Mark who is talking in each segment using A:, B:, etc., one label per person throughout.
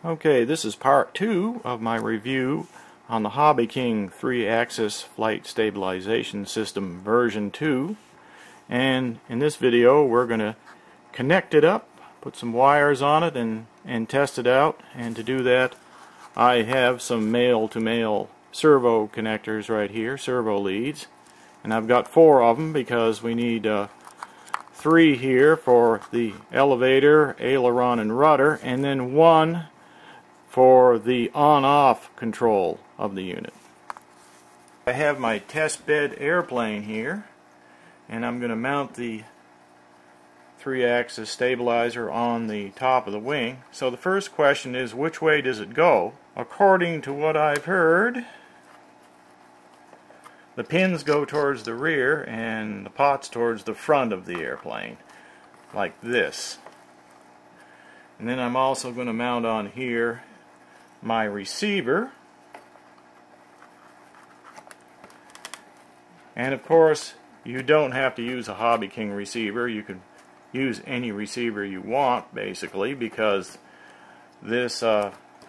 A: Okay, this is part 2 of my review on the HobbyKing 3-axis flight stabilization system version 2, and in this video we're going to connect it up, put some wires on it and test it out. And to do that I have some male-to-male servo connectors right here, servo leads, and I've got 4 of them because we need 3 here for the elevator, aileron, and rudder, and then 1 for the on-off control of the unit. I have my test bed airplane here, and I'm going to mount the 3-axis stabilizer on the top of the wing. So the first question is, which way does it go? According to what I've heard, the pins go towards the rear and the pots towards the front of the airplane, like this. And then I'm also going to mount on here my receiver, and of course you don't have to use a HobbyKing receiver. You can use any receiver you want, basically, because this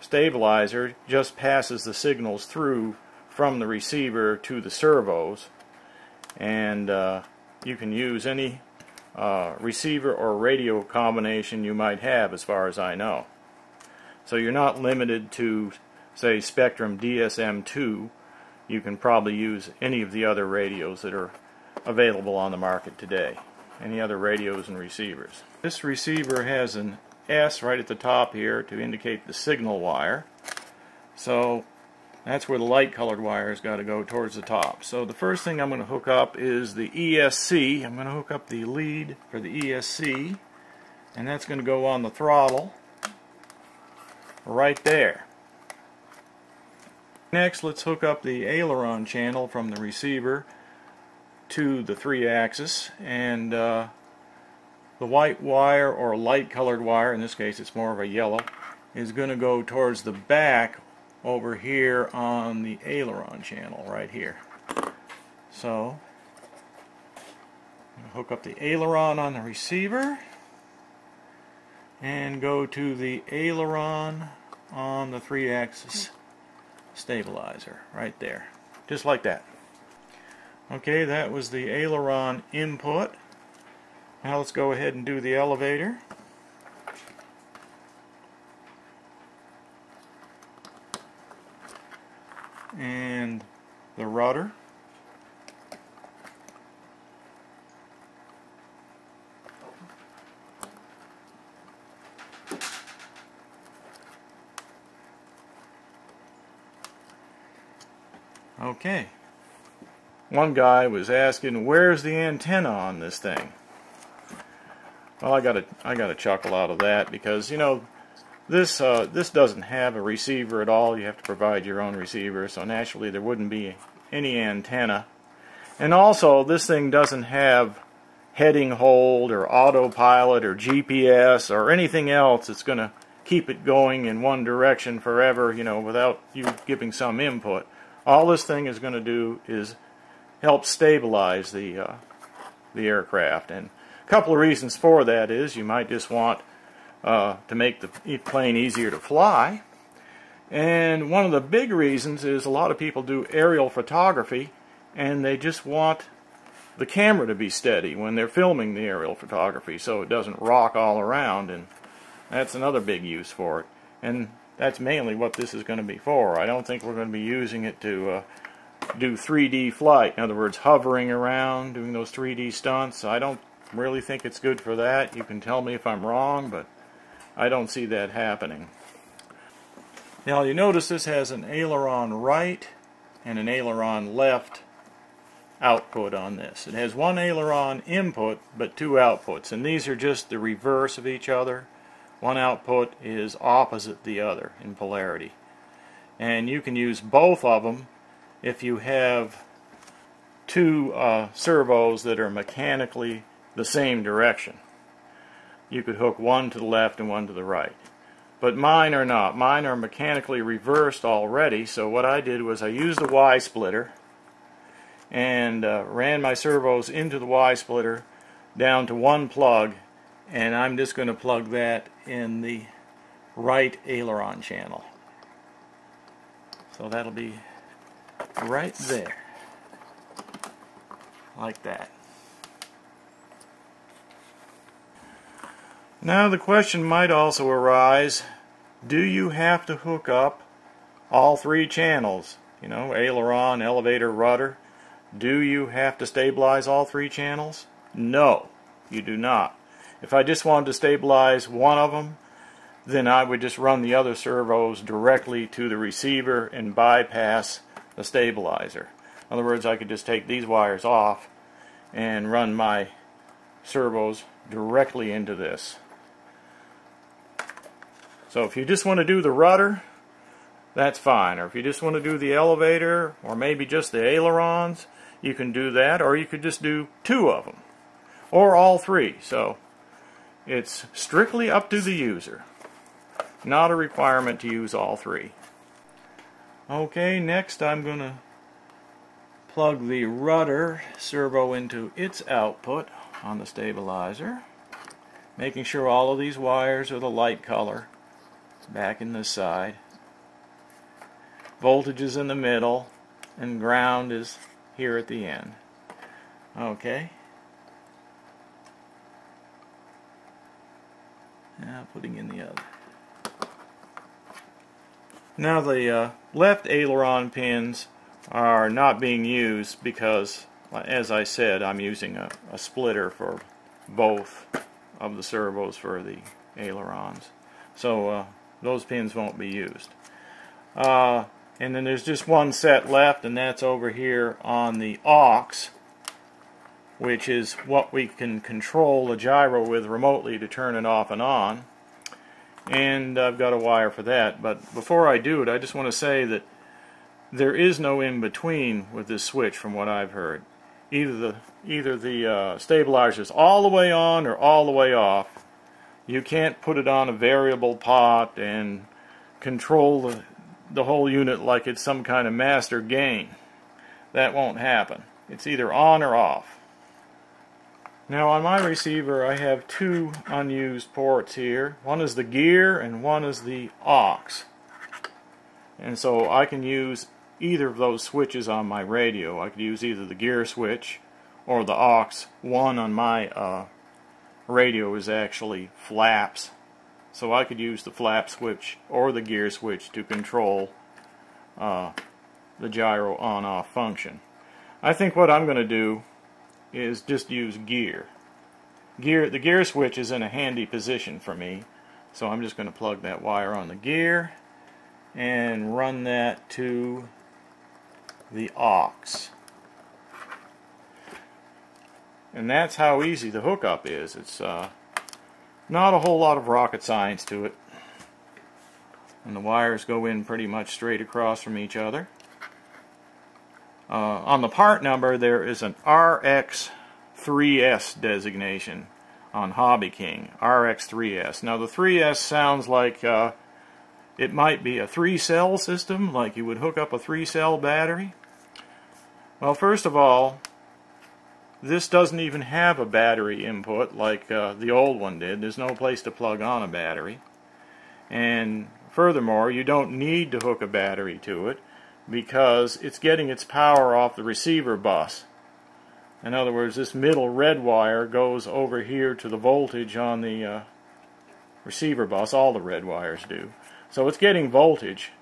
A: stabilizer just passes the signals through from the receiver to the servos, and you can use any receiver or radio combination you might have, as far as I know. So you're not limited to, say, Spectrum DSM-2. You can probably use any of the other radios that are available on the market today. Any other radios and receivers. This receiver has an S right at the top here to indicate the signal wire. So that's where the light colored wire's got to go, towards the top. So the first thing I'm going to hook up is the ESC. I'm going to hook up the lead for the ESC, and that's going to go on the throttle right there. Next, let's hook up the aileron channel from the receiver to the 3-axis, and the white wire, or light colored wire, in this case it's more of a yellow, is going to go towards the back over here on the aileron channel right here. So I'm going to hook up the aileron on the receiver and go to the aileron on the 3-axis stabilizer right there, just like that. Okay, that was the aileron input. Now let's go ahead and do the elevator. And the rudder. Okay. One guy was asking, where's the antenna on this thing? Well, I got a chuckle out of that, because, you know, this doesn't have a receiver at all. You have to provide your own receiver, so naturally there wouldn't be any antenna. And also, this thing doesn't have heading hold or autopilot or GPS or anything else that's going to keep it going in one direction forever, you know, without you giving some input. All this thing is going to do is help stabilize the aircraft. And a couple of reasons for that is you might just want to make the plane easier to fly. And one of the big reasons is a lot of people do aerial photography, and they just want the camera to be steady when they're filming the aerial photography, so it doesn't rock all around, and that's another big use for it. And that's mainly what this is going to be for. I don't think we're going to be using it to do 3D flight. In other words, hovering around, doing those 3D stunts. I don't really think it's good for that. You can tell me if I'm wrong, but I don't see that happening. Now you notice this has an aileron right and an aileron left output on this. It has one aileron input but 2 outputs, and these are just the reverse of each other. One output is opposite the other in polarity. And you can use both of them if you have 2 servos that are mechanically the same direction. You could hook one to the left and one to the right. But mine are not. Mine are mechanically reversed already, so what I did was I used the Y-splitter and ran my servos into the Y-splitter down to one plug, and I'm just going to plug that in the right aileron channel. So that'll be right there, like that. Now the question might also arise, do you have to hook up all three channels? You know, aileron, elevator, rudder. Do you have to stabilize all three channels? No, you do not. If I just wanted to stabilize one of them, then I would just run the other servos directly to the receiver and bypass the stabilizer. In other words, I could just take these wires off and run my servos directly into this. So if you just want to do the rudder, that's fine. Or if you just want to do the elevator, or maybe just the ailerons, you can do that. Or you could just do two of them, or all three. So it's strictly up to the user. Not a requirement to use all three. Okay, next I'm going to plug the rudder servo into its output on the stabilizer, making sure all of these wires are the light color back in this side. Voltage is in the middle, and ground is here at the end. Okay. Now putting in the other. Now the left aileron pins are not being used because, as I said, I'm using a splitter for both of the servos for the ailerons. So those pins won't be used. And then there's just one set left, and that's over here on the AUX, which is what we can control the gyro with remotely to turn it off and on. And I've got a wire for that. But before I do it, I just want to say that there is no in-between with this switch from what I've heard. Either the stabilizer is all the way on or all the way off. You can't put it on a variable pot and control the whole unit like it's some kind of master gain. That won't happen. It's either on or off. Now on my receiver I have two unused ports here. One is the gear and one is the AUX. And so I can use either of those switches on my radio. I could use either the gear switch or the AUX. One on my radio is actually flaps. So I could use the flap switch or the gear switch to control the gyro on-off function. I think what I'm going to do is just use gear. The gear switch is in a handy position for me, so I'm just going to plug that wire on the gear and run that to the AUX. And that's how easy the hookup is. It's not a whole lot of rocket science to it. And the wires go in pretty much straight across from each other. On the part number there is an RX3S designation on HobbyKing, RX3S. Now the 3S sounds like it might be a 3-cell system, like you would hook up a 3-cell battery. Well, first of all, this doesn't even have a battery input like the old one did. There's no place to plug on a battery. And furthermore, you don't need to hook a battery to it, because it's getting its power off the receiver bus. In other words, this middle red wire goes over here to the voltage on the receiver bus. All the red wires do. So it's getting voltage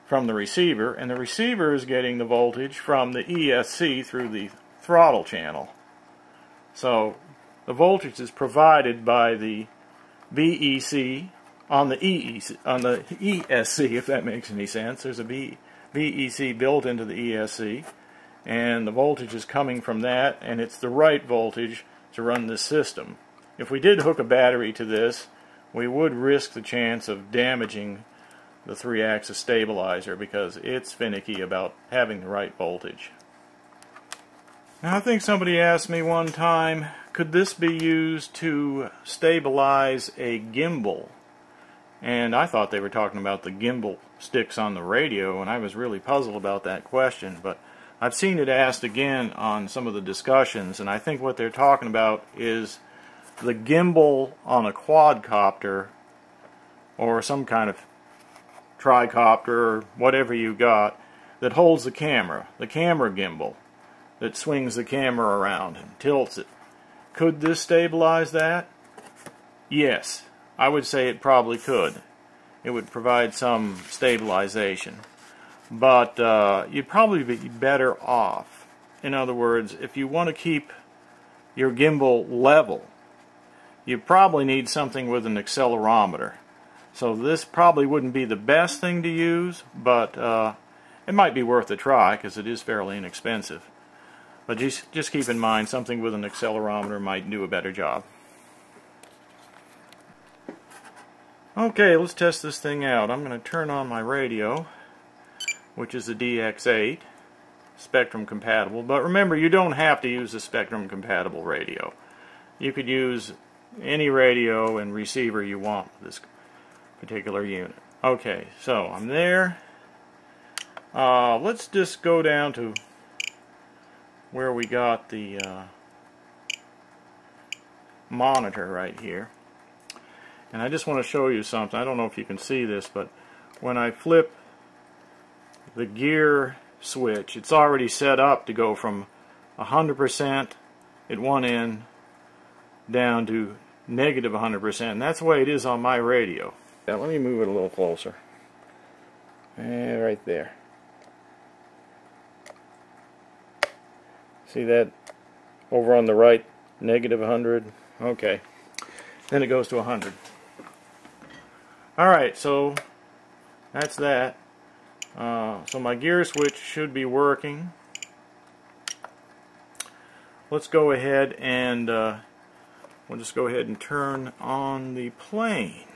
A: from the receiver, and the receiver is getting the voltage from the ESC through the throttle channel. So the voltage is provided by the VEC on the ESC, if that makes any sense. There's a VEC built into the ESC, and the voltage is coming from that, and it's the right voltage to run this system. If we did hook a battery to this, we would risk the chance of damaging the 3-axis stabilizer because it's finicky about having the right voltage. Now, I think somebody asked me one time, could this be used to stabilize a gimbal? And I thought they were talking about the gimbal sticks on the radio, and I was really puzzled about that question. But I've seen it asked again on some of the discussions, and I think what they're talking about is the gimbal on a quadcopter or some kind of tricopter or whatever you got that holds the camera gimbal that swings the camera around and tilts it. Could this stabilize that? Yes, I would say it probably could. It would provide some stabilization. But you'd probably be better off. In other words, if you want to keep your gimbal level, you probably need something with an accelerometer. So this probably wouldn't be the best thing to use, but it might be worth a try because it is fairly inexpensive. But just keep in mind, something with an accelerometer might do a better job. Okay, let's test this thing out. I'm going to turn on my radio, which is the DX8, Spectrum compatible. But remember, you don't have to use a Spectrum compatible radio. You could use any radio and receiver you want with this particular unit. Okay, so I'm there. Let's just go down to where we got the monitor right here. And I just want to show you something. I don't know if you can see this, but when I flip the gear switch, it's already set up to go from 100% at one end down to negative 100%. And that's the way it is on my radio. Now let me move it a little closer. Right there. See that over on the right, negative 100? Okay. Then it goes to 100. Alright, so that's that. So my gear switch should be working. Let's go ahead and we'll just go ahead and turn on the plane.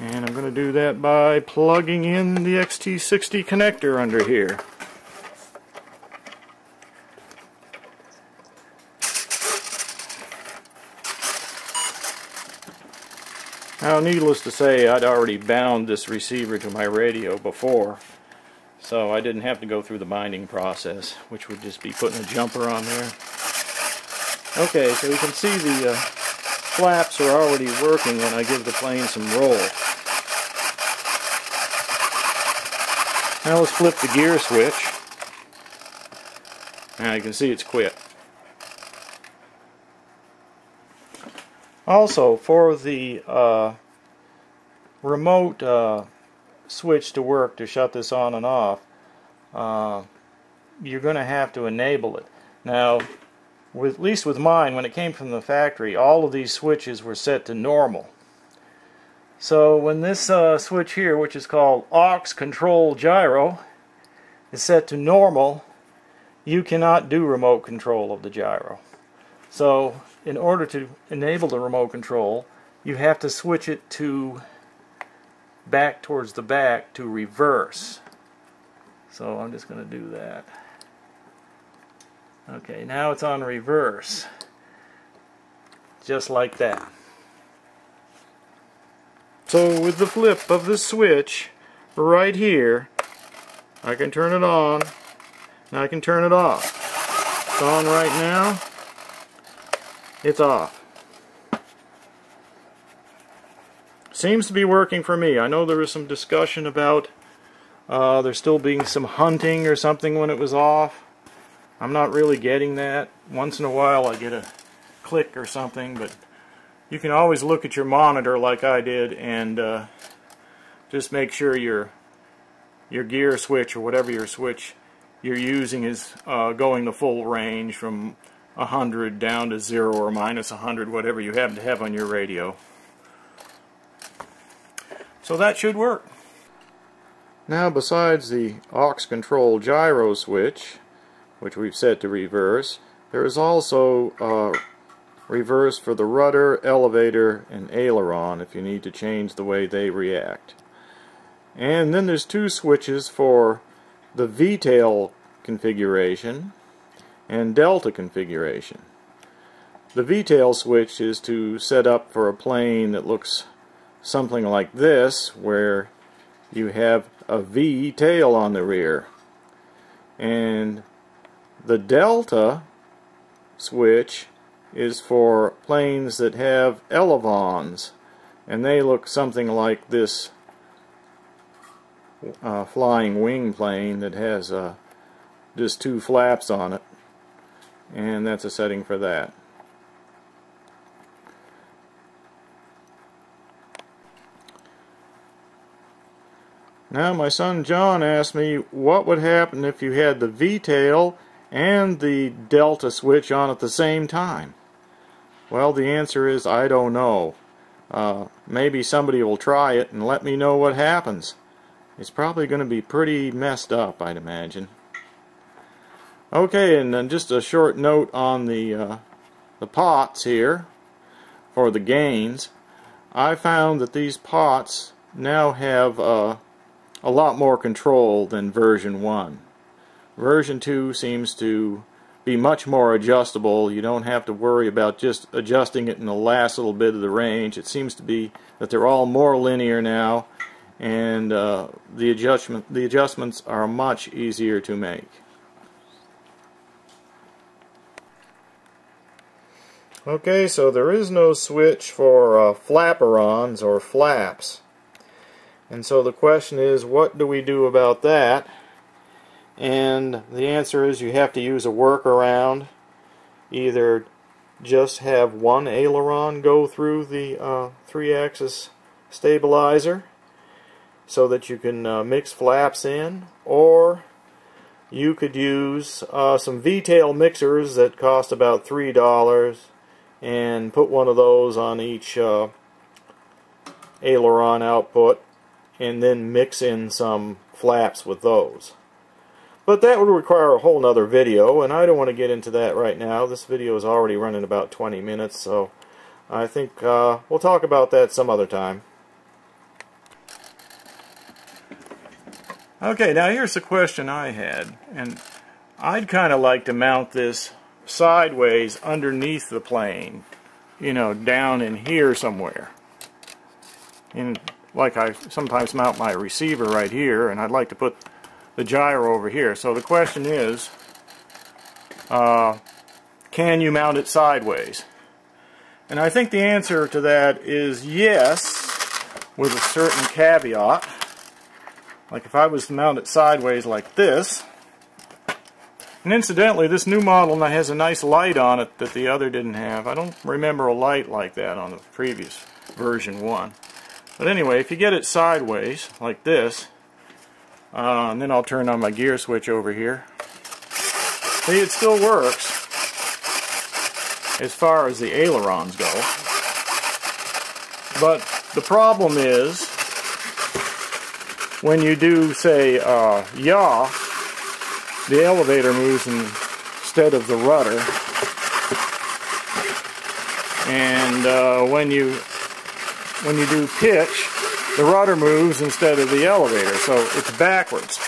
A: And I'm going to do that by plugging in the XT60 connector under here. Now, needless to say, I'd already bound this receiver to my radio before, so I didn't have to go through the binding process, which would just be putting a jumper on there. Okay, so you can see the flaps are already working when I give the plane some roll. Now let's flip the gear switch. Now you can see it's quit. Also, for the remote switch to work to shut this on and off, you're going to have to enable it. Now, at least with mine, when it came from the factory, all of these switches were set to normal. So when this switch here, which is called AUX control gyro, is set to normal, you cannot do remote control of the gyro. So in order to enable the remote control, you have to switch it to back towards the back to reverse. So I'm just going to do that. Okay, now it's on reverse. Just like that. So with the flip of the switch right here, I can turn it on and I can turn it off. It's on right now. It's off. Seems to be working for me. I know there was some discussion about there still being some hunting or something when it was off. I'm not really getting that. Once in a while I get a click or something, but you can always look at your monitor like I did and just make sure your gear switch or whatever your switch you're using is going the full range from 100 down to 0 or minus 100, whatever you happen to have on your radio. So that should work. Now, besides the AUX control gyro switch, which we've set to reverse, there is also reverse for the rudder, elevator, and aileron if you need to change the way they react. And then there's two switches for the V-tail configuration and delta configuration. The V-tail switch is to set up for a plane that looks something like this, where you have a V-tail on the rear. And the delta switch is for planes that have Elevons, and they look something like this flying wing plane that has just two flaps on it, and that's a setting for that. Now my son John asked me what would happen if you had the V-tail and the delta switch on at the same time. Well, the answer is I don't know. Maybe somebody will try it and let me know what happens. It's probably going to be pretty messed up, I'd imagine. Okay, and then just a short note on the pots here for the gains. I found that these pots now have a lot more control than version 1. Version 2 seems to be much more adjustable. You don't have to worry about just adjusting it in the last little bit of the range. It seems to be that they're all more linear now, and the adjustments are much easier to make. Okay, so there is no switch for flaperons or flaps. And so the question is, what do we do about that? And the answer is you have to use a workaround. Either just have one aileron go through the 3-axis stabilizer so that you can mix flaps in, or you could use some V-Tail mixers that cost about $3 and put one of those on each aileron output and then mix in some flaps with those. But that would require a whole nother video, and I don't want to get into that right now. This video is already running about 20 minutes, so I think we'll talk about that some other time. Okay, now here's the question I had, and I'd kind of like to mount this sideways underneath the plane, you know, down in here somewhere. And like I sometimes mount my receiver right here, and I'd like to put the gyro over here. So the question is, can you mount it sideways? And I think the answer to that is yes, with a certain caveat. Like if I was to mount it sideways like this, and incidentally this new model has a nice light on it that the other didn't have. I don't remember a light like that on the previous version 1. But anyway, if you get it sideways like this, and then I'll turn on my gear switch over here. See, it still works as far as the ailerons go. But the problem is, when you do, say, yaw, the elevator moves instead of the rudder. And when you do pitch, the rudder moves instead of the elevator, so it's backwards.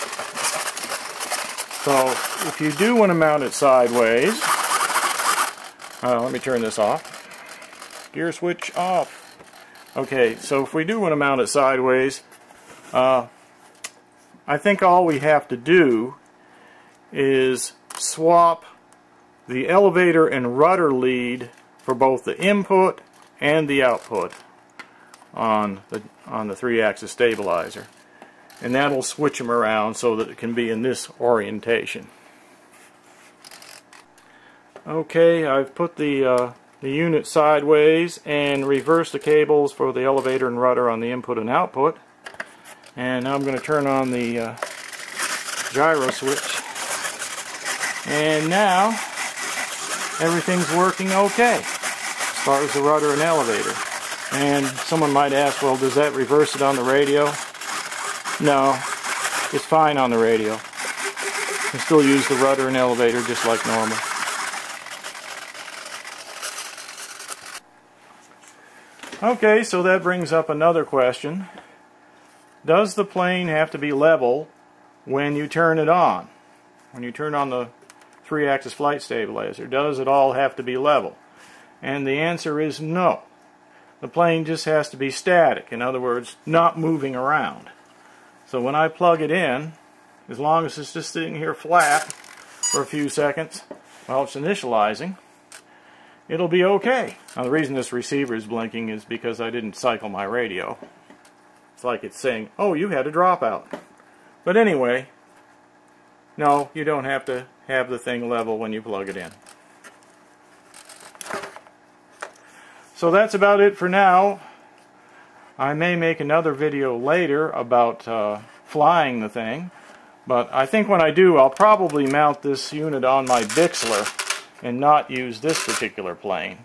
A: So if you do want to mount it sideways, let me turn this off. Gear switch off. Okay, so if we do want to mount it sideways, I think all we have to do is swap the elevator and rudder lead for both the input and the output on the 3-axis stabilizer, and that'll switch them around so that it can be in this orientation. Okay, I've put the unit sideways and reversed the cables for the elevator and rudder on the input and output, and now I'm going to turn on the gyro switch, and now everything's working okay as far as the rudder and elevator. And someone might ask, well, does that reverse it on the radio? No, it's fine on the radio. You can still use the rudder and elevator just like normal. Okay, so that brings up another question. Does the plane have to be level when you turn it on? When you turn on the 3-axis flight stabilizer, does it all have to be level? And the answer is no. The plane just has to be static, in other words, not moving around. So when I plug it in, as long as it's just sitting here flat for a few seconds while it's initializing, it'll be okay. Now the reason this receiver is blinking is because I didn't cycle my radio. It's like it's saying, oh, you had a dropout. But anyway, no, you don't have to have the thing level when you plug it in. So that's about it for now. I may make another video later about flying the thing, but I think when I do, I'll probably mount this unit on my Bixler and not use this particular plane,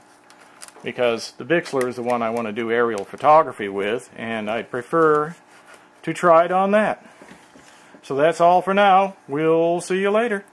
A: because the Bixler is the one I want to do aerial photography with, and I'd prefer to try it on that. So that's all for now. We'll see you later.